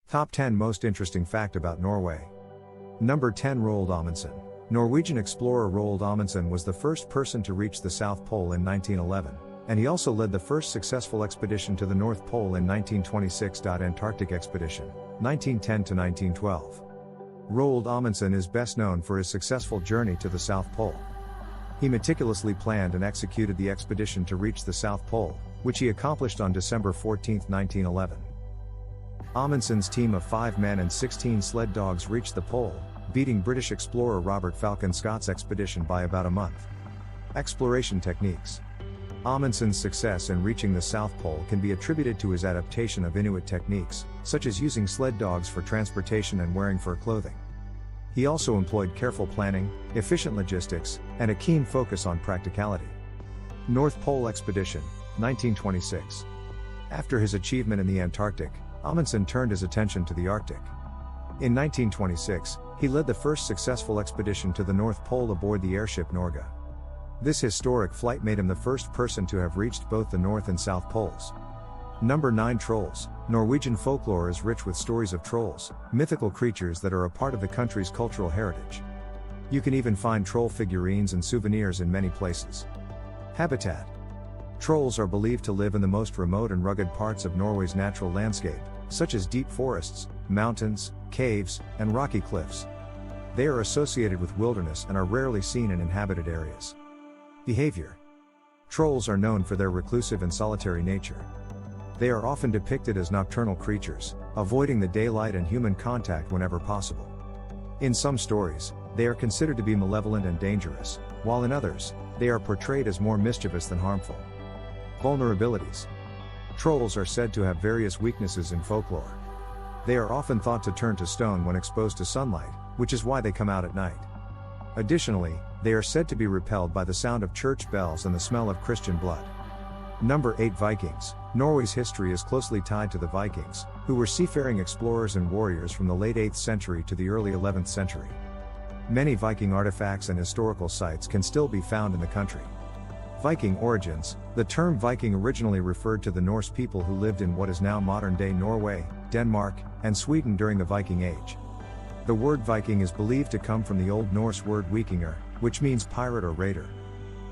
Top 10 Most Interesting Fact About Norway. Number 10. Roald Amundsen. Norwegian explorer Roald Amundsen was the first person to reach the South Pole in 1911, and he also led the first successful expedition to the North Pole in 1926. Antarctic Expedition, 1910 to 1912. Roald Amundsen is best known for his successful journey to the South Pole. He meticulously planned and executed the expedition to reach the South Pole, which he accomplished on December 14, 1911. Amundsen's team of 5 men and 16 sled dogs reached the pole, beating British explorer Robert Falcon Scott's expedition by about a month. Exploration techniques. Amundsen's success in reaching the South Pole can be attributed to his adaptation of Inuit techniques, such as using sled dogs for transportation and wearing fur clothing. He also employed careful planning, efficient logistics, and a keen focus on practicality. North Pole Expedition, 1926. After his achievement in the Antarctic, Amundsen turned his attention to the Arctic. In 1926, he led the first successful expedition to the North Pole aboard the airship Norge. This historic flight made him the first person to have reached both the North and South Poles. Number 9. Trolls. Norwegian folklore is rich with stories of trolls, mythical creatures that are a part of the country's cultural heritage. You can even find troll figurines and souvenirs in many places. Habitat. Trolls are believed to live in the most remote and rugged parts of Norway's natural landscape, such as deep forests, mountains, caves, and rocky cliffs. They are associated with wilderness and are rarely seen in inhabited areas. Behavior. Trolls are known for their reclusive and solitary nature. They are often depicted as nocturnal creatures, avoiding the daylight and human contact whenever possible. In some stories, they are considered to be malevolent and dangerous, while in others, they are portrayed as more mischievous than harmful. Vulnerabilities. Trolls are said to have various weaknesses in folklore. They are often thought to turn to stone when exposed to sunlight, which is why they come out at night. Additionally, they are said to be repelled by the sound of church bells and the smell of Christian blood. Number 8. Vikings. Norway's history is closely tied to the Vikings, who were seafaring explorers and warriors from the late 8th century to the early 11th century. Many Viking artifacts and historical sites can still be found in the country. Viking origins. The term Viking originally referred to the Norse people who lived in what is now modern-day Norway, Denmark, and Sweden during the Viking Age. The word Viking is believed to come from the Old Norse word vikingur, which means pirate or raider.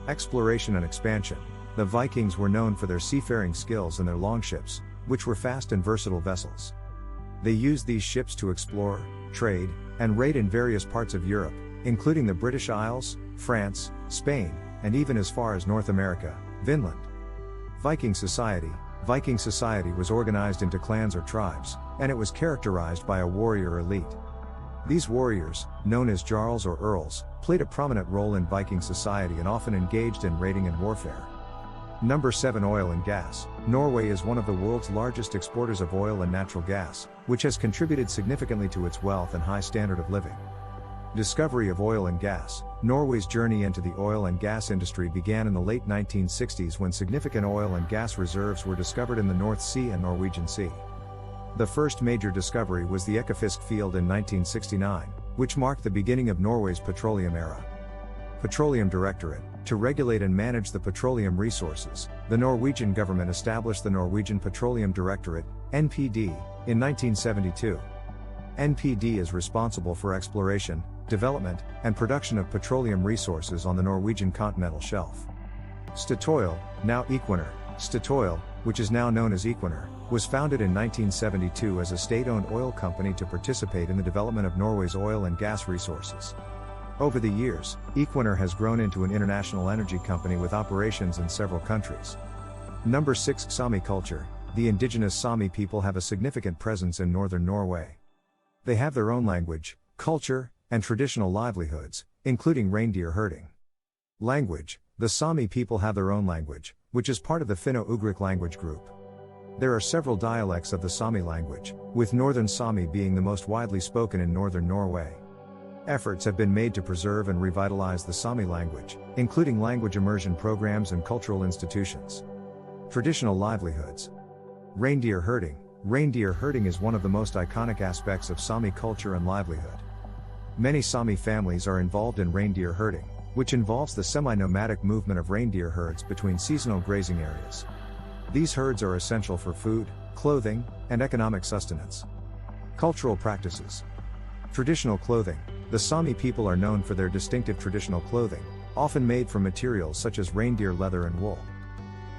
Exploration and expansion. The Vikings were known for their seafaring skills and their longships, which were fast and versatile vessels. They used these ships to explore, trade, and raid in various parts of Europe, including the British Isles, France, Spain, and even as far as North America, Vinland. Viking society. Viking society was organized into clans or tribes, and it was characterized by a warrior elite. These warriors, known as jarls or earls, played a prominent role in Viking society and often engaged in raiding and warfare. Number 7. Oil and gas. Norway is one of the world's largest exporters of oil and natural gas, which has contributed significantly to its wealth and high standard of living. Discovery of oil and gas. Norway's journey into the oil and gas industry began in the late 1960s when significant oil and gas reserves were discovered in the North Sea and Norwegian Sea. The first major discovery was the Ekofisk field in 1969, which marked the beginning of Norway's petroleum era. Petroleum Directorate. To regulate and manage the petroleum resources, the Norwegian government established the Norwegian Petroleum Directorate, NPD, in 1972. NPD is responsible for exploration, development, and production of petroleum resources on the Norwegian continental shelf. Statoil, now Equinor. Statoil, which is now known as Equinor, was founded in 1972 as a state-owned oil company to participate in the development of Norway's oil and gas resources. Over the years, Equinor has grown into an international energy company with operations in several countries. Number 6. Sami culture. The indigenous Sami people have a significant presence in northern Norway. They have their own language, culture, and traditional livelihoods, including reindeer herding. Language. The Sami people have their own language, which is part of the Finno-Ugric language group. There are several dialects of the Sami language, with Northern Sami being the most widely spoken in northern Norway. Efforts have been made to preserve and revitalize the Sami language, including language immersion programs and cultural institutions. Traditional livelihoods. Reindeer herding. Reindeer herding is one of the most iconic aspects of Sami culture and livelihood. Many Sami families are involved in reindeer herding, which involves the semi-nomadic movement of reindeer herds between seasonal grazing areas. These herds are essential for food, clothing, and economic sustenance. Cultural practices. Traditional clothing. The Sami people are known for their distinctive traditional clothing, often made from materials such as reindeer leather and wool.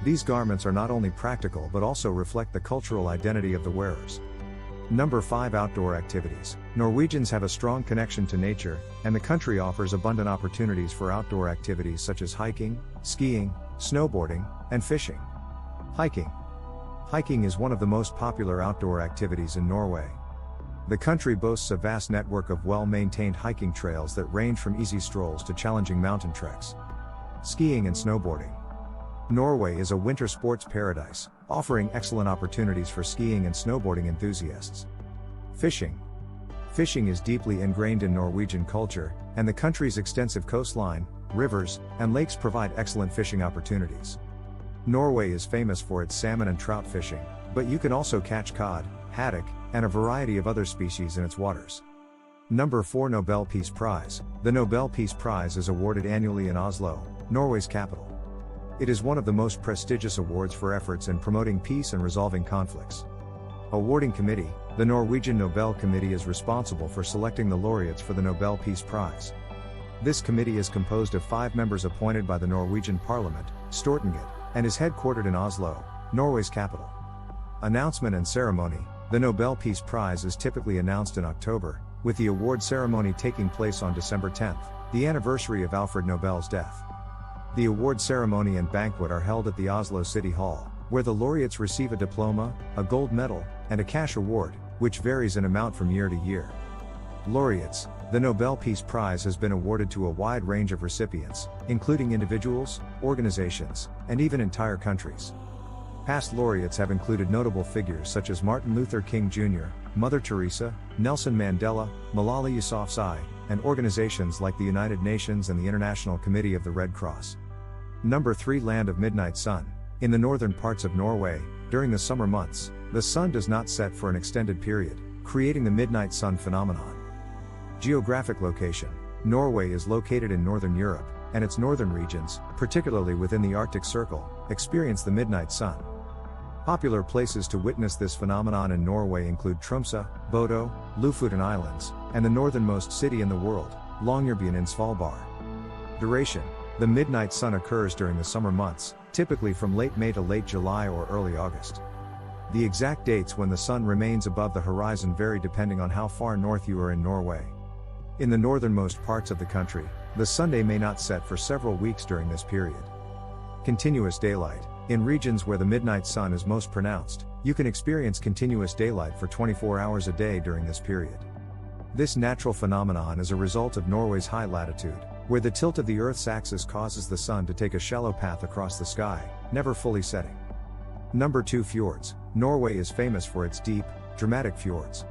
These garments are not only practical but also reflect the cultural identity of the wearers. Number 5. Outdoor activities. Norwegians have a strong connection to nature, and the country offers abundant opportunities for outdoor activities such as hiking, skiing, snowboarding, and fishing. Hiking. Hiking is one of the most popular outdoor activities in Norway. The country boasts a vast network of well-maintained hiking trails that range from easy strolls to challenging mountain treks. Skiing and snowboarding. Norway is a winter sports paradise, offering excellent opportunities for skiing and snowboarding enthusiasts. Fishing. Fishing is deeply ingrained in Norwegian culture, and the country's extensive coastline, rivers, and lakes provide excellent fishing opportunities. Norway is famous for its salmon and trout fishing, but you can also catch cod, haddock, and a variety of other species in its waters. Number 4. Nobel Peace Prize. The Nobel Peace Prize is awarded annually in Oslo, Norway's capital. It is one of the most prestigious awards for efforts in promoting peace and resolving conflicts. Awarding Committee. The Norwegian Nobel Committee is responsible for selecting the laureates for the Nobel Peace Prize. This committee is composed of 5 members appointed by the Norwegian Parliament, Stortinget, and is headquartered in Oslo, Norway's capital. Announcement and ceremony. The Nobel Peace Prize is typically announced in October, with the award ceremony taking place on December 10th, the anniversary of Alfred Nobel's death. The award ceremony and banquet are held at the Oslo City Hall, where the laureates receive a diploma, a gold medal, and a cash award, which varies in amount from year to year. Laureates. The Nobel Peace Prize has been awarded to a wide range of recipients, including individuals, organizations, and even entire countries. Past laureates have included notable figures such as Martin Luther King Jr., Mother Teresa, Nelson Mandela, Malala Yousafzai, and organizations like the United Nations and the International Committee of the Red Cross. Number 3. Land of Midnight Sun. In the northern parts of Norway, during the summer months, the sun does not set for an extended period, creating the midnight sun phenomenon. Geographic location. Norway is located in northern Europe, and its northern regions, particularly within the Arctic Circle, experience the midnight sun. Popular places to witness this phenomenon in Norway include Tromsø, Bodø, Lofoten Islands, and the northernmost city in the world, Longyearbyen in Svalbard. Duration. The midnight sun occurs during the summer months, typically from late May to late July or early August. The exact dates when the sun remains above the horizon vary depending on how far north you are in Norway. In the northernmost parts of the country, the Sunday may not set for several weeks during this period. Continuous daylight. In regions where the midnight sun is most pronounced, you can experience continuous daylight for 24 hours a day during this period. This natural phenomenon is a result of Norway's high latitude, where the tilt of the Earth's axis causes the sun to take a shallow path across the sky, never fully setting. Number 2. Fjords. Norway is famous for its deep, dramatic fjords.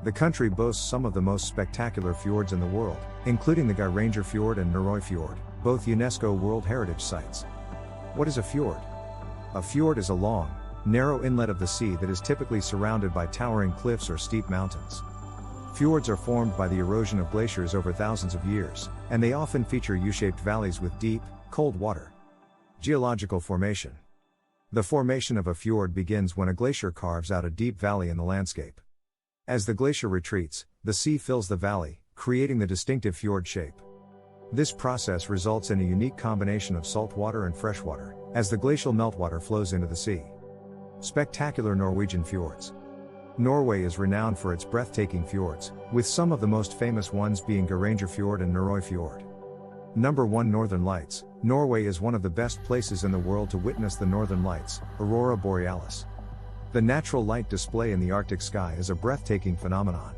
The country boasts some of the most spectacular fjords in the world, including the Geiranger Fjord and Norway Fjord, both UNESCO World Heritage Sites. What is a fjord? A fjord is a long, narrow inlet of the sea that is typically surrounded by towering cliffs or steep mountains. Fjords are formed by the erosion of glaciers over thousands of years, and they often feature U-shaped valleys with deep, cold water. Geological formation. The formation of a fjord begins when a glacier carves out a deep valley in the landscape. As the glacier retreats, the sea fills the valley, creating the distinctive fjord shape. This process results in a unique combination of salt water and fresh water, as the glacial meltwater flows into the sea. Spectacular Norwegian fjords. Norway is renowned for its breathtaking fjords, with some of the most famous ones being Geiranger Fjord and Norway Fjord. Number 1. Northern Lights. Norway is one of the best places in the world to witness the Northern Lights, Aurora Borealis. The natural light display in the Arctic sky is a breathtaking phenomenon.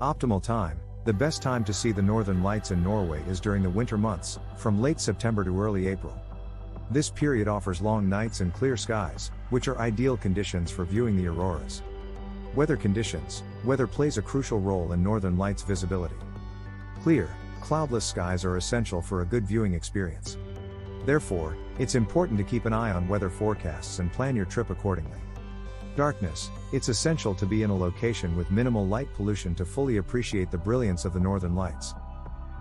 Optimal time. The best time to see the Northern Lights in Norway is during the winter months, from late September to early April. This period offers long nights and clear skies, which are ideal conditions for viewing the auroras. Weather conditions. Weather plays a crucial role in Northern Lights visibility. Clear, cloudless skies are essential for a good viewing experience. Therefore, it's important to keep an eye on weather forecasts and plan your trip accordingly. Darkness. It's essential to be in a location with minimal light pollution to fully appreciate the brilliance of the Northern Lights.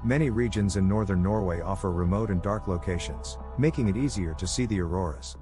Many regions in northern Norway offer remote and dark locations, making it easier to see the auroras.